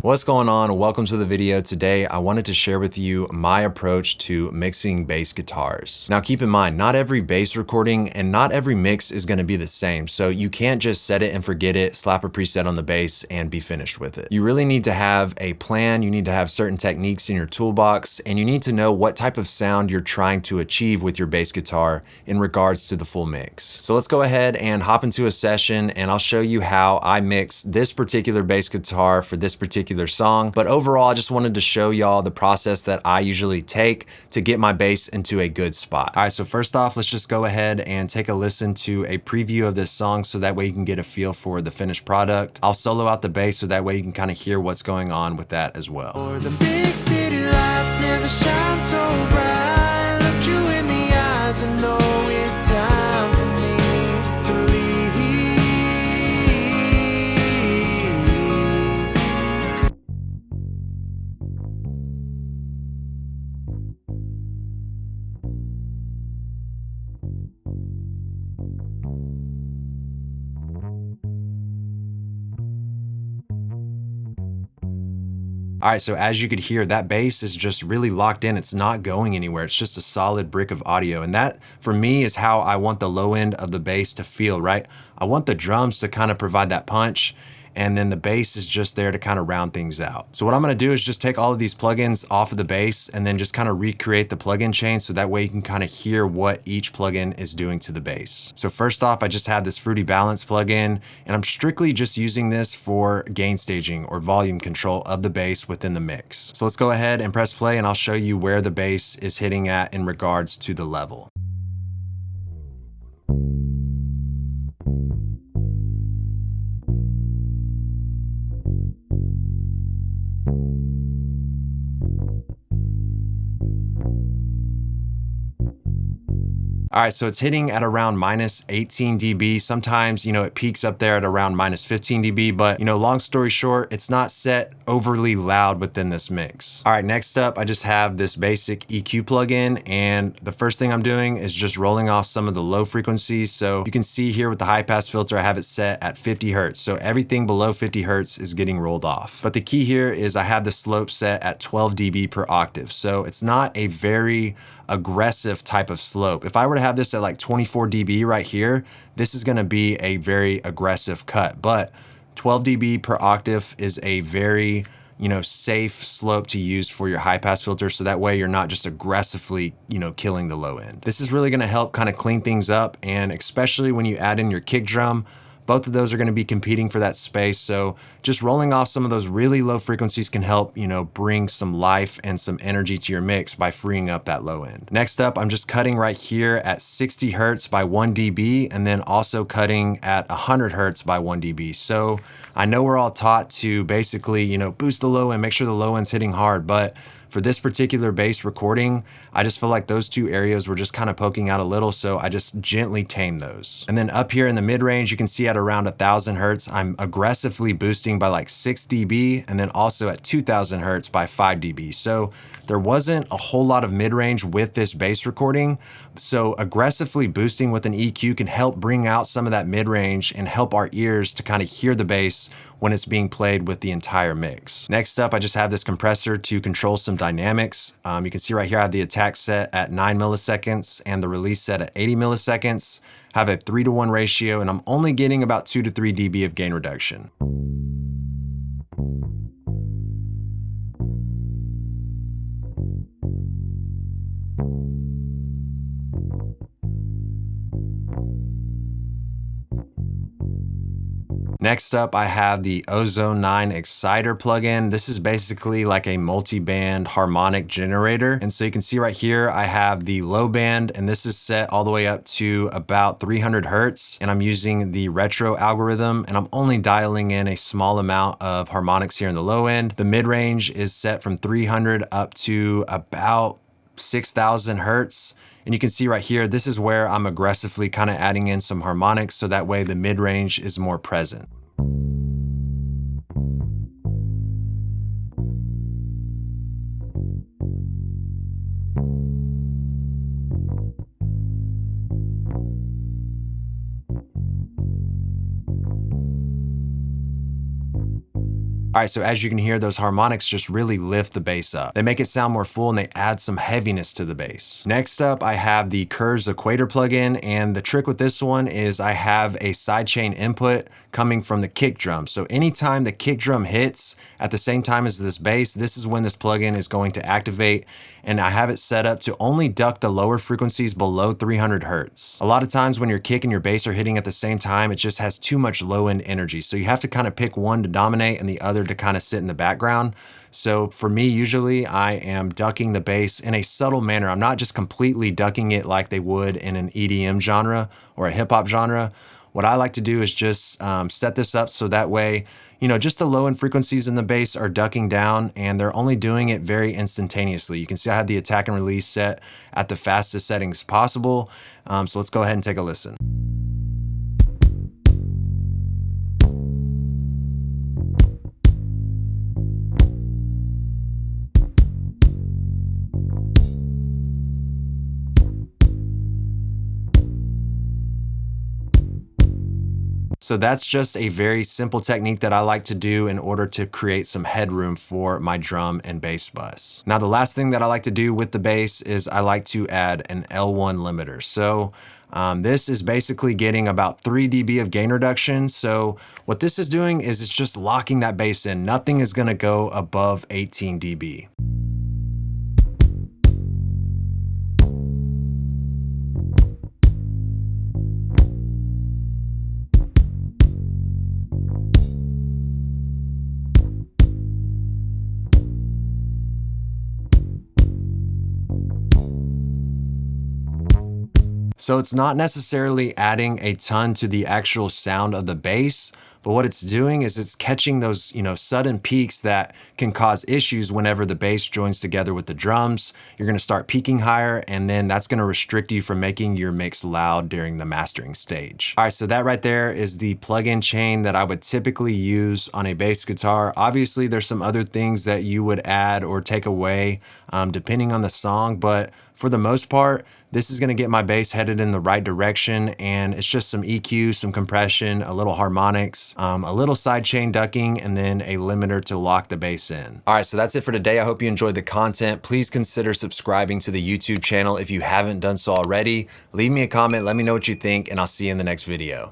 What's going on? Welcome to the video. Today, I wanted to share with you my approach to mixing bass guitars. Now, keep in mind, not every bass recording and not every mix is going to be the same. So you can't just set it and forget it, slap a preset on the bass and be finished with it. You really need to have a plan. You need to have certain techniques in your toolbox, and you need to know what type of sound you're trying to achieve with your bass guitar in regards to the full mix. So let's go ahead and hop into a session and I'll show you how I mix this particular bass guitar for this particular song. But overall, I just wanted to show y'all the process that I usually take to get my bass into a good spot. All right, so first off, let's just go ahead and take a listen to a preview of this song so that way you can get a feel for the finished product. I'll solo out the bass so that way you can kind of hear what's going on with that as well. Or the big city lights never shine so bright. Look you in the eyes and know it's time for me to leave. All right, so as you could hear, that bass is just really locked in. It's not going anywhere. It's just a solid brick of audio. And that, for me, is how I want the low end of the bass to feel, right? I want the drums to kind of provide that punch, and then the bass is just there to kind of round things out. So what I'm gonna do is just take all of these plugins off of the bass and then just kind of recreate the plugin chain so that way you can kind of hear what each plugin is doing to the bass. So first off, I just have this Fruity Balance plugin, and I'm strictly just using this for gain staging or volume control of the bass within the mix. So let's go ahead and press play and I'll show you where the bass is hitting at in regards to the level. All right, so it's hitting at around minus 18 dB. Sometimes, it peaks up there at around minus 15 dB, but long story short, it's not set overly loud within this mix. All right, next up, I just have this basic EQ plugin, and the first thing I'm doing is just rolling off some of the low frequencies. So you can see here with the high pass filter, I have it set at 50 Hertz. So everything below 50 Hertz is getting rolled off. But the key here is I have the slope set at 12 dB per octave. So it's not a very aggressive type of slope. If I were to have this at like 24 dB right here, this is gonna be a very aggressive cut, but 12 dB per octave is a very safe slope to use for your high pass filter. So that way you're not just aggressively, killing the low end. This is really gonna help kind of clean things up. And especially when you add in your kick drum, both of those are going to be competing for that space. So just rolling off some of those really low frequencies can help, bring some life and some energy to your mix by freeing up that low end. Next up, I'm just cutting right here at 60 Hertz by 1 dB, and then also cutting at 100 Hertz by 1 dB. So I know we're all taught to basically, boost the low end, make sure the low end's hitting hard, but for this particular bass recording, I just feel like those two areas were just kind of poking out a little, so I just gently tame those. And then up here in the mid-range, you can see at around 1000 Hertz, I'm aggressively boosting by like 6 dB, and then also at 2000 Hertz by 5 dB. So there wasn't a whole lot of mid-range with this bass recording, so aggressively boosting with an EQ can help bring out some of that mid-range and help our ears to kind of hear the bass when it's being played with the entire mix. Next up, I just have this compressor to control some dynamics. You can see right here I have the attack set at 9 milliseconds and the release set at 80 milliseconds. I have a 3-to-1 ratio, and I'm only getting about 2 to 3 dB of gain reduction. Next up, I have the Ozone 9 Exciter plugin. This is basically like a multi-band harmonic generator. And so you can see right here, I have the low band, and this is set all the way up to about 300 Hertz. And I'm using the retro algorithm, and I'm only dialing in a small amount of harmonics here in the low end. The mid-range is set from 300 up to about 6000 Hertz. And you can see right here, this is where I'm aggressively kind of adding in some harmonics so that way the mid-range is more present. All right, so as you can hear, those harmonics just really lift the bass up. They make it sound more full and they add some heaviness to the bass. Next up, I have the Curves Equator plugin, and the trick with this one is I have a sidechain input coming from the kick drum. So anytime the kick drum hits at the same time as this bass, this is when this plugin is going to activate, and I have it set up to only duck the lower frequencies below 300 hertz. A lot of times when your kick and your bass are hitting at the same time, it just has too much low end energy. So you have to kind of pick one to dominate and the other to kind of sit in the background. So for me, usually I am ducking the bass in a subtle manner. I'm not just completely ducking it like they would in an EDM genre or a hip hop genre. What I like to do is just set this up so that way, you know, just the low end frequencies in the bass are ducking down and they're only doing it very instantaneously. You can see I have the attack and release set at the fastest settings possible. So let's go ahead and take a listen. So that's just a very simple technique that I like to do in order to create some headroom for my drum and bass bus. Now, the last thing that I like to do with the bass is I like to add an L1 limiter. So this is basically getting about 3 dB of gain reduction. So what this is doing is it's just locking that bass in. Nothing is gonna go above 18 dB. So it's not necessarily adding a ton to the actual sound of the bass, but what it's doing is it's catching those, you know, sudden peaks that can cause issues whenever the bass joins together with the drums. You're gonna start peaking higher, and then that's gonna restrict you from making your mix loud during the mastering stage. All right, so that right there is the plugin chain that I would typically use on a bass guitar. Obviously, there's some other things that you would add or take away depending on the song, but for the most part, this is gonna get my bass headed in the right direction, and it's just some EQ, some compression, a little harmonics, a little sidechain ducking, and then a limiter to lock the bass in. All right, so that's it for today. I hope you enjoyed the content. Please consider subscribing to the YouTube channel if you haven't done so already. Leave me a comment, let me know what you think, and I'll see you in the next video.